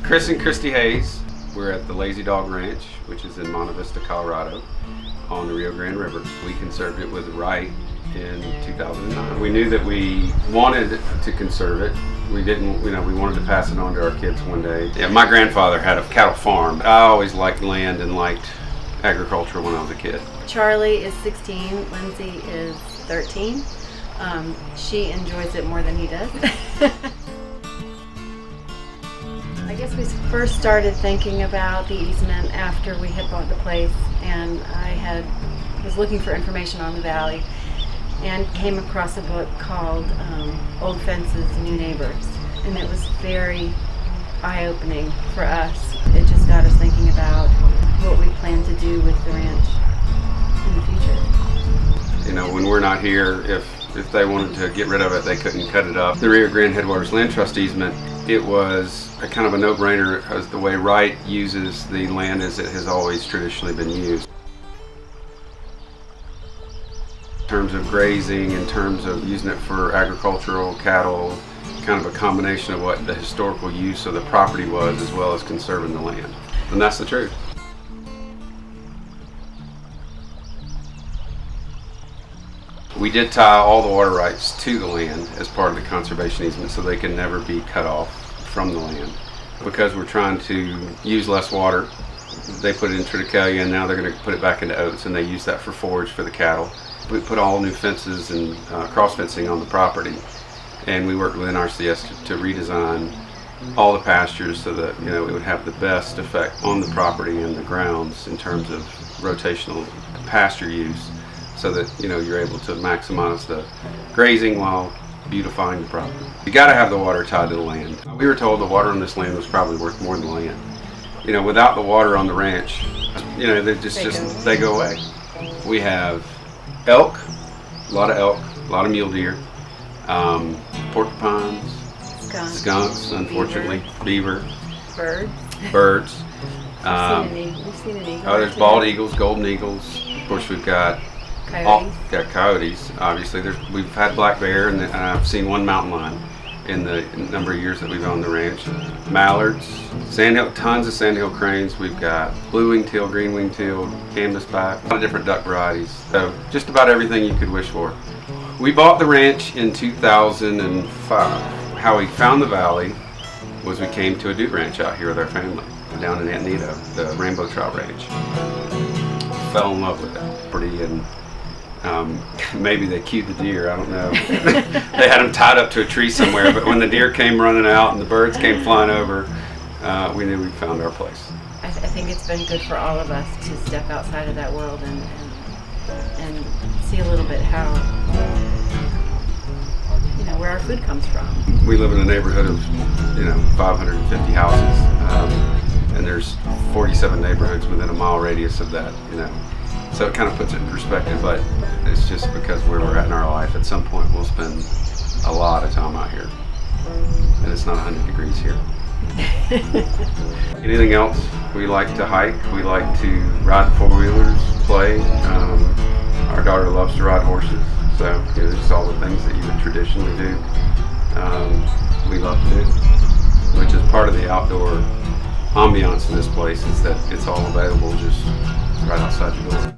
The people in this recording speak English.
Chris and Christie Hayes. We're at the Dawg Ranch, which is in Monte Vista, Colorado, on the Rio Grande River. We conserved it with RiGHT in 2009. We knew that we wanted to conserve it. We didn't, we wanted to pass it on to our kids one day. Yeah, my grandfather had a cattle farm. I always liked land and liked agriculture when I was a kid. Charlie is 16, Lindsay is 13. She enjoys it more than he does. I guess we first started thinking about the easement after we had bought the place, and I was looking for information on the valley and came across a book called Old Fences, New Neighbors, and it was very eye-opening for us. It just got us thinking about what we plan to do with the ranch in the future. You know, when we're not here, if they wanted to get rid of it, they couldn't cut it up. The Rio Grande Headwaters Land Trust easement, it was a kind of a no-brainer because the way RiGHT uses the land as it has always traditionally been used. In terms of grazing, in terms of using it for agricultural, cattle, kind of a combination of what the historical use of the property was as well as conserving the land. And that's the truth. We did tie all the water rights to the land as part of the conservation easement so they can never be cut off from the land. Because we're trying to use less water, they put it in triticale and now they're going to put it back into oats, and they use that for forage for the cattle. We put all new fences and cross fencing on the property, and we worked with NRCS to redesign all the pastures so that it would have the best effect on the property and the grounds in terms of rotational pasture use, so that you're able to maximize the grazing while beautifying the property. You got to have the water tied to the land. We were told the water on this land was probably worth more than the land. Without the water on the ranch, they go away. We have elk, a lot of elk, a lot of mule deer, porcupines, skunks, unfortunately, beaver, birds. We've seen an eagle. Oh, there's bald eagles, golden eagles. Of course, we've got coyotes. Obviously, we've had black bear, and I've seen one mountain lion in the number of years that we've owned the ranch. Mallards, sandhill, tons of sandhill cranes. We've got blue-winged teal, green-winged teal, canvasback, a lot of different duck varieties. So just about everything you could wish for. We bought the ranch in 2005. How we found the valley was we came to a dude ranch out here with our family down in Antonito, the Rainbow Trout Ranch. Fell in love with it. Pretty, and maybe they cued the deer, I don't know. They had them tied up to a tree somewhere, but when the deer came running out and the birds came flying over, we knew we'd found our place. I think it's been good for all of us to step outside of that world and see a little bit how, where our food comes from. We live in a neighborhood of 550 houses, and there's 47 neighborhoods within a mile radius of that. So it kind of puts it in perspective, but it's just because where we're at in our life. At some point we'll spend a lot of time out here, and it's not 100 degrees here. Anything else? We like to hike, we like to ride four-wheelers, play. Our daughter loves to ride horses, so just all the things that you would traditionally do, we love to do, which is part of the outdoor ambiance in this place, is that it's all available just right outside your door.